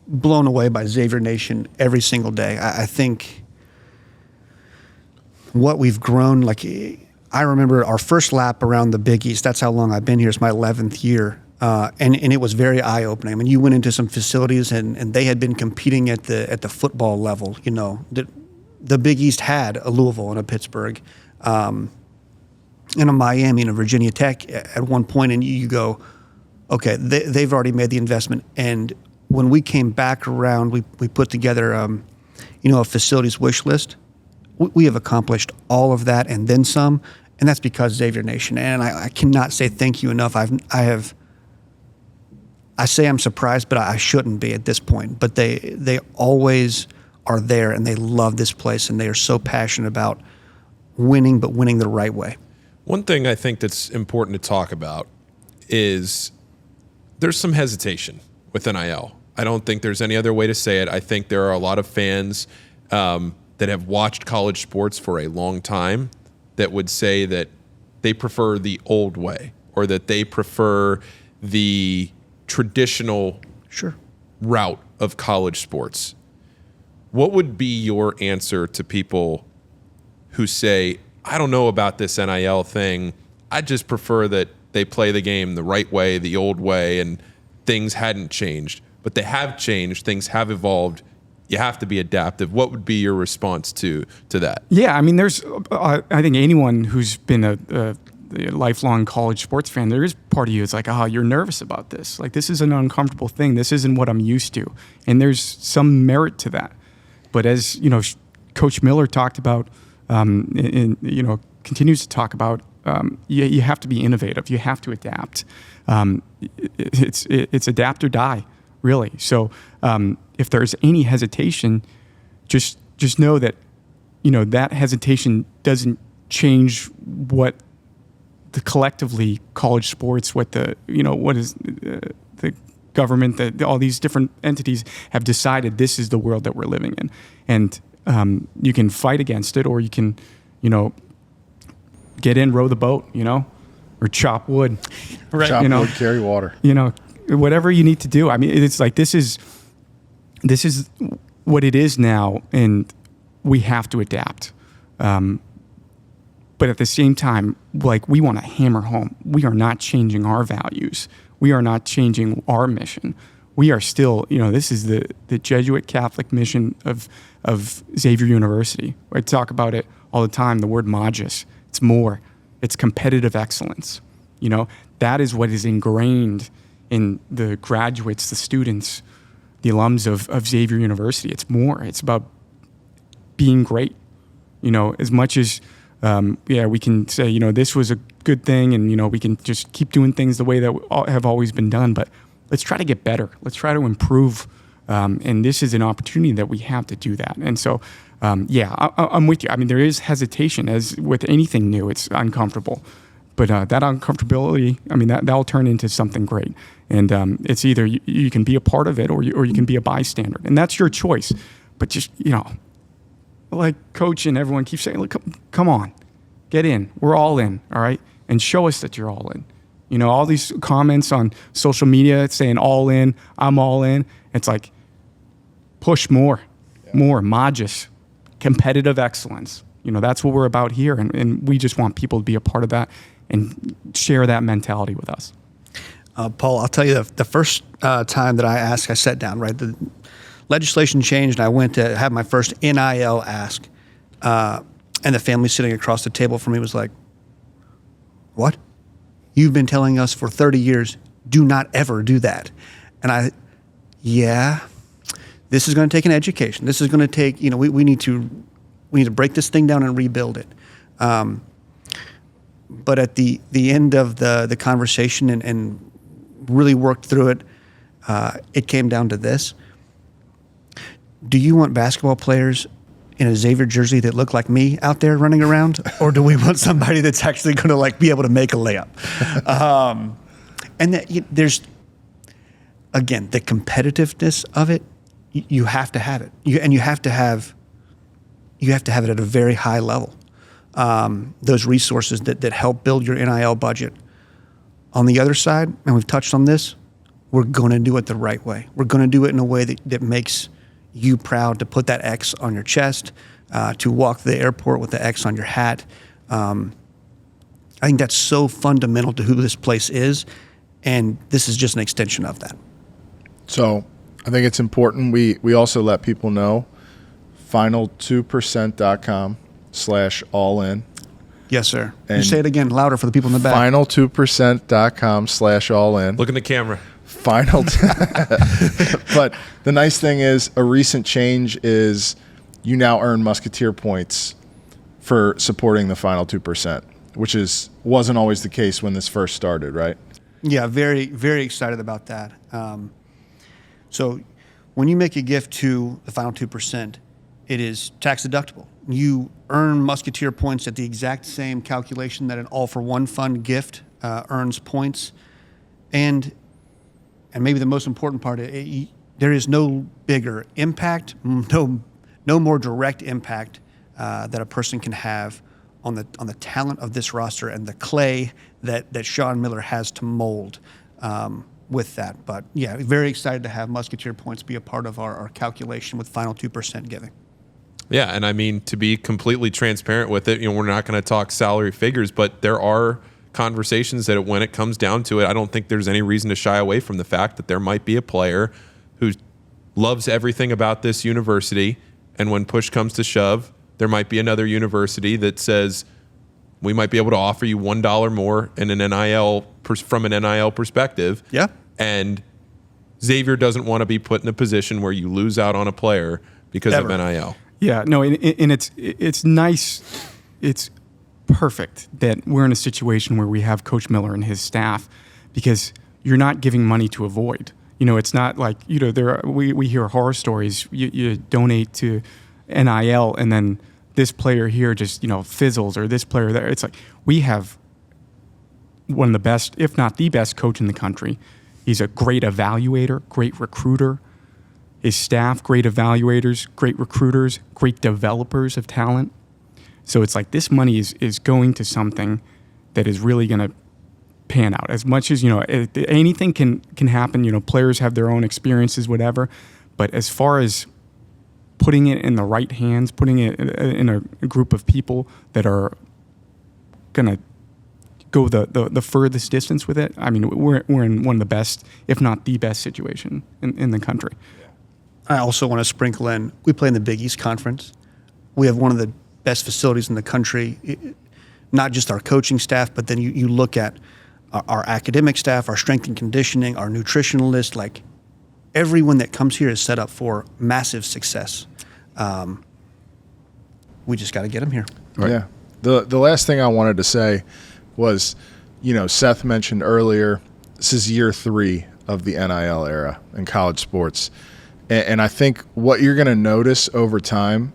S1: blown away by Xavier Nation every single day. I think what we've grown, like I remember our first lap around the Big East. That's how long I've been here. It's my 11th year. And it was very eye-opening. I mean, you went into some facilities and they had been competing at the football level. The Big East had a Louisville and a Pittsburgh, and a Miami and a Virginia Tech at one point, and you go, okay, they've already made the investment. And when we came back around, we put together, a facilities wish list. We have accomplished all of that and then some, and that's because Xavier Nation. And I cannot say thank you enough. I say I'm surprised, but I shouldn't be at this point. But they always are there, and they love this place, and they are so passionate about winning, but winning the right way.
S3: One thing I think that's important to talk about is there's some hesitation with NIL. I don't think there's any other way to say it. I think there are a lot of fans that have watched college sports for a long time that would say that they prefer the old way, or that they prefer the traditional route of college sports. What would be your answer to people who say, I don't know about this NIL thing, I just prefer that they play the game the right way, the old way, and things hadn't changed? But they have changed, things have evolved, you have to be adaptive. What would be your response to that?
S5: Yeah, I mean, there's, I think anyone who's been a lifelong college sports fan, there is part of you that's like, oh, you're nervous about this. Like, this is an uncomfortable thing. This isn't what I'm used to. And there's some merit to that. But as, Coach Miller talked about, continues to talk about, you have to be innovative. You have to adapt. It's adapt or die, really. So if there's any hesitation, just know that, that hesitation doesn't change what the collectively college sports, what the government, all these different entities have decided this is the world that we're living in. And you can fight against it, or you can, get in, row the boat, or chop wood.
S4: Right. Chop wood, carry water.
S5: Whatever you need to do. I mean, it's like this is what it is now, and we have to adapt. But at the same time, like, we want to hammer home, we are not changing our values. We are not changing our mission. We are still, this is the Jesuit Catholic mission of Xavier University. I talk about it all the time, the word magis. It's more. It's competitive excellence. That is what is ingrained in the graduates, the students, the alums of Xavier University. It's more. It's about being great. As much as we can say, this was a good thing, and we can just keep doing things the way that have always been done. But let's try to get better. Let's try to improve. And this is an opportunity that we have to do that. And so, I'm with you. I mean, there is hesitation, as with anything new. It's uncomfortable. But that uncomfortability, that'll turn into something great. And it's either you can be a part of it or you can be a bystander. And that's your choice. But just, like Coach and everyone keeps saying, look, come on, get in. We're all in, all right? And show us that you're all in. All these comments on social media saying all in, I'm all in. It's like, push more, Magis, competitive excellence. That's what we're about here. And we just want people to be a part of that and share that mentality with us.
S1: Paul, I'll tell you the first time that I sat down, right? The legislation changed and I went to have my first NIL ask. And the family sitting across the table from me was like, what? You've been telling us for 30 years, do not ever do that. And this is going to take an education. This is going to take, we need to break this thing down and rebuild it. But at the end of the conversation and really worked through it, it came down to this. Do you want basketball players in a Xavier jersey that look like me out there running around? Or do we want somebody that's actually going to be able to make a layup? And there's, again, the competitiveness of it, you have to have it. You have to have it at a very high level. Those resources that help build your NIL budget. On the other side, and we've touched on this, we're going to do it the right way. We're going to do it in a way that makes you proud, to put that X on your chest, to walk to the airport with the X on your hat. I think that's so fundamental to who this place is, and this is just an extension of that. So
S4: I think it's important. We also let people know, final2percent.com/all-in.
S1: Yes, sir.
S4: And
S1: you say it again louder for the people in the back.
S4: final2percent.com/all-in.
S3: Look in the camera.
S4: But the nice thing is, a recent change is you now earn Musketeer points for supporting the Final 2%, which wasn't always the case when this first started, right?
S1: Yeah, very, very excited about that. So when you make a gift to the Final 2%, it is tax deductible. You earn Musketeer points at the exact same calculation that an All-for-One Fund gift earns points. And maybe the most important part, there is no bigger impact, no more direct impact that a person can have on the talent of this roster and the clay that Sean Miller has to mold with that. But yeah, very excited to have Musketeer points be a part of our calculation with Final 2% giving.
S3: Yeah, and to be completely transparent with it, we're not going to talk salary figures, but there are conversations that when it comes down to it, I don't think there's any reason to shy away from the fact that there might be a player who loves everything about this university, and when push comes to shove, there might be another university that says, we might be able to offer you $1 more in an NIL from an NIL perspective.
S1: Yeah.
S3: And Xavier doesn't want to be put in a position where you lose out on a player because of NIL.
S5: Yeah, no, and it's nice. It's perfect that we're in a situation where we have Coach Miller and his staff, because you're not giving money to avoid. It's not like, we hear horror stories. You donate to NIL and then this player here just, fizzles, or this player there. It's like, we have one of the best, if not the best coach in the country. He's a great evaluator, great recruiter. His staff, great evaluators, great recruiters, great developers of talent. So it's like, this money is going to something that is really going to pan out. As much as, anything can happen, players have their own experiences, whatever. But as far as putting it in the right hands, putting it in a group of people that are going to go the furthest distance with it, we're in one of the best, if not the best situation in the country.
S1: I also want to sprinkle in, we play in the Big East Conference. We have one of the best facilities in the country, not just our coaching staff, but then you look at our academic staff, our strength and conditioning, our nutritionalists, like everyone that comes here is set up for massive success. We just got to get them here.
S4: Right. Yeah. The last thing I wanted to say was, Seth mentioned earlier, this is year 3 of the NIL era in college sports. And I think what you're going to notice over time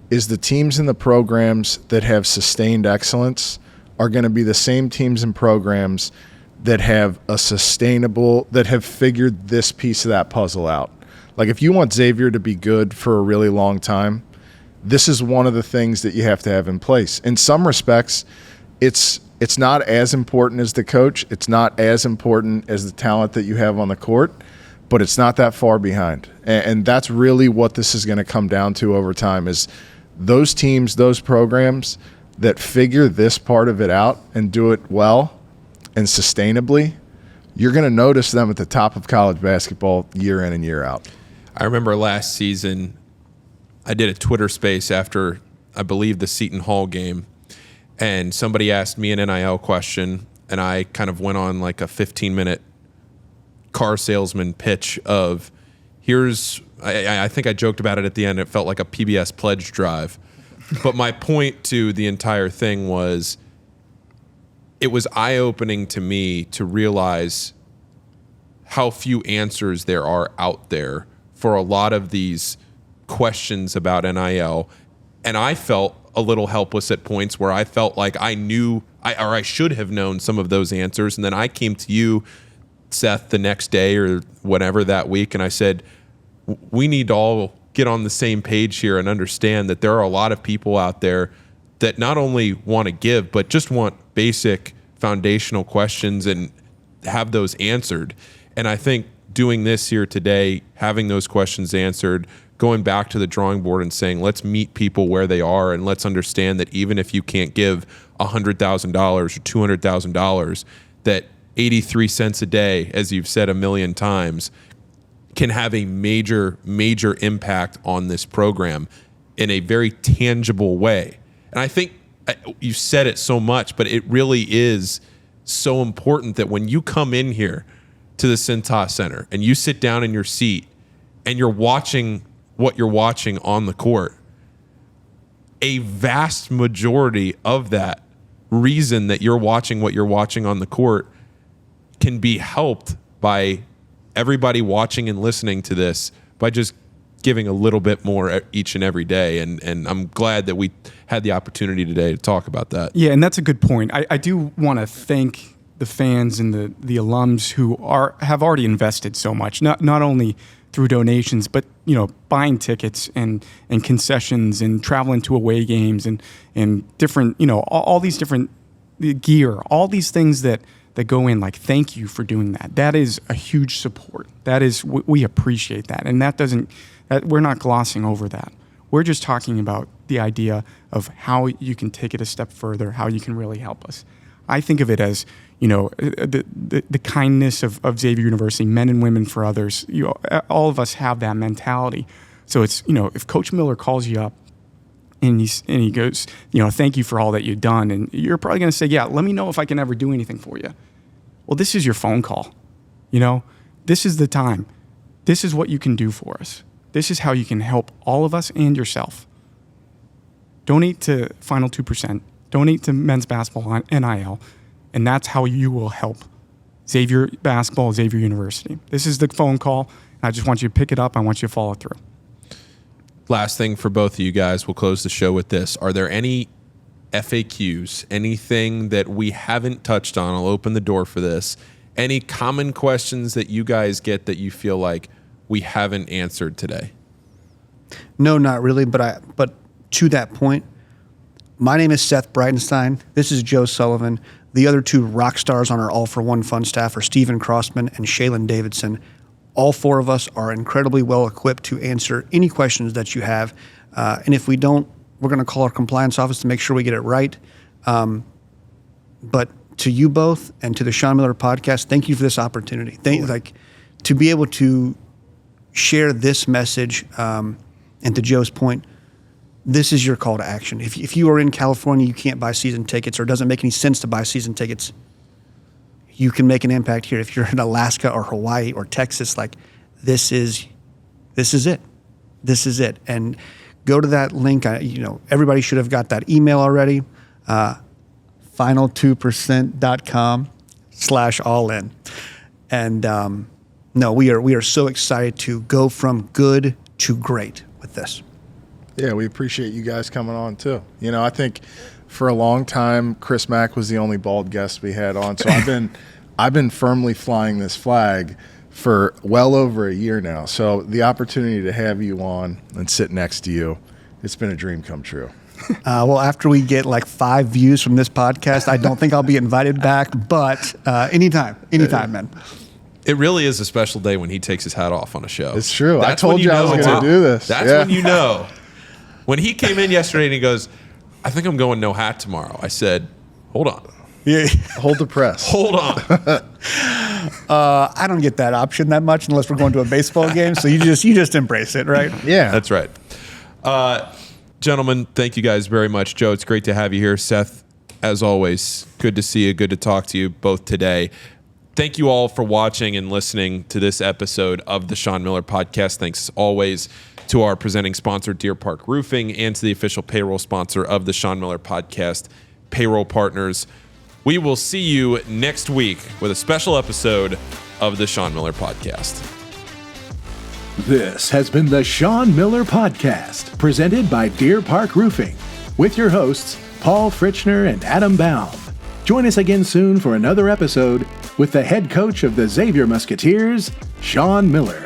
S4: is the teams and the programs that have sustained excellence are going to be the same teams and programs that have that have figured this piece of that puzzle out. Like if you want Xavier to be good for a really long time, this is one of the things that you have to have in place. In some respects, it's not as important as the coach. It's not as important as the talent that you have on the court, but it's not that far behind. And that's really what this is going to come down to over time is those teams, those programs that figure this part of it out and do it well and sustainably, you're going to notice them at the top of college basketball year in and year out.
S3: I remember last season, I did a Twitter space after, I believe, the Seton Hall game, and somebody asked me an NIL question, and I kind of went on like a 15-minute car salesman pitch of, I think I joked about it at the end, it felt like a PBS pledge drive. But my point to the entire thing was, it was eye-opening to me to realize how few answers there are out there for a lot of these questions about NIL. And I felt a little helpless at points where I felt like I knew, or I should have known some of those answers. And then I came to you, Seth, the next day or whatever that week, and I said, we need to all get on the same page here and understand that there are a lot of people out there that not only want to give, but just want basic foundational questions and have those answered. And I think doing this here today, having those questions answered, going back to the drawing board and saying, let's meet people where they are and let's understand that even if you can't give $100,000 or $200,000, that 83 cents a day, as you've said a million times, can have a major, major impact on this program in a very tangible way. And I think you said it so much, but it really is so important that when you come in here to the Cintas Center and you sit down in your seat and you're watching what you're watching on the court, a vast majority of that reason that you're watching what you're watching on the court can be helped by everybody watching and listening to this by just giving a little bit more each and every day. And I'm glad that we had the opportunity today to talk about that.
S5: Yeah, and that's a good point. I do want to thank the fans and the alums who have already invested so much, not only through donations, but buying tickets and concessions and traveling to away games and different, all these different gear, all these things that go in. Like, thank you for doing that. That is a huge support. That is, we appreciate that, and we're not glossing over that. We're just talking about the idea of how you can take it a step further, how you can really help us. I think of it as, the kindness of Xavier University, men and women for others. All of us have that mentality. So it's, if Coach Miller calls you up and he goes, thank you for all that you've done, and you're probably going to say, yeah, let me know if I can ever do anything for you. Well, this is your phone call. This is the time. This is what you can do for us. This is how you can help all of us and yourself. Donate to Final 2%. Donate to men's basketball on NIL. And that's how you will help Xavier basketball, Xavier University. This is the phone call. I just want you to pick it up. I want you to follow through.
S3: Last thing for both of you guys, we'll close the show with this. Are there any FAQs, anything that we haven't touched on? I'll open the door for this. Any common questions that you guys get that you feel like we haven't answered today?
S1: No, not really. But to that point, my name is Seth Breitenstein. This is Joe Sullivan. The other two rock stars on our All for One Fund staff are Stephen Crossman and Shaylin Davidson. All four of us are incredibly well equipped to answer any questions that you have. And if we don't, we're going to call our compliance office to make sure we get it right. But to you both and to the Sean Miller podcast, thank you for this opportunity. To be able to share this message, and to Joe's point, this is your call to action. If you are in California, you can't buy season tickets, or it doesn't make any sense to buy season tickets, you can make an impact here. If you're in Alaska or Hawaii or Texas, like this is it. This is it. And go to that link. Everybody should have got that email already. final2%.com/all-in. And we are so excited to go from good to great with this.
S4: Yeah, we appreciate you guys coming on too. I think for a long time, Chris Mack was the only bald guest we had on. So I've been firmly flying this flag for well over a year now. So the opportunity to have you on and sit next to you, it's been a dream come true.
S1: Well, after we get like 5 views from this podcast, I don't think I'll be invited back, but anytime, man.
S3: It really is a special day when he takes his hat off on a show.
S4: It's true.
S3: That's
S4: I told
S3: when
S4: you I was going to do this.
S3: That's when you know. When he came in yesterday and he goes, I think I'm going no hat tomorrow. I said, hold on.
S1: Yeah.
S4: Hold the press.
S3: Hold on.
S1: I don't get that option that much unless we're going to a baseball game. So you just embrace it, right?
S4: Yeah.
S3: That's right. Gentlemen, thank you guys very much. Joe, it's great to have you here. Seth, as always, good to see you. Good to talk to you both today. Thank you all for watching and listening to this episode of the Sean Miller Podcast. Thanks, as always, to our presenting sponsor, Deer Park Roofing, and to the official payroll sponsor of the Sean Miller Podcast, Payroll Partners. We will see you next week with a special episode of the Sean Miller Podcast.
S2: This has been the Sean Miller Podcast, presented by Deer Park Roofing, with your hosts, Paul Fritschner and Adam Baum. Join us again soon for another episode with the head coach of the Xavier Musketeers, Sean Miller.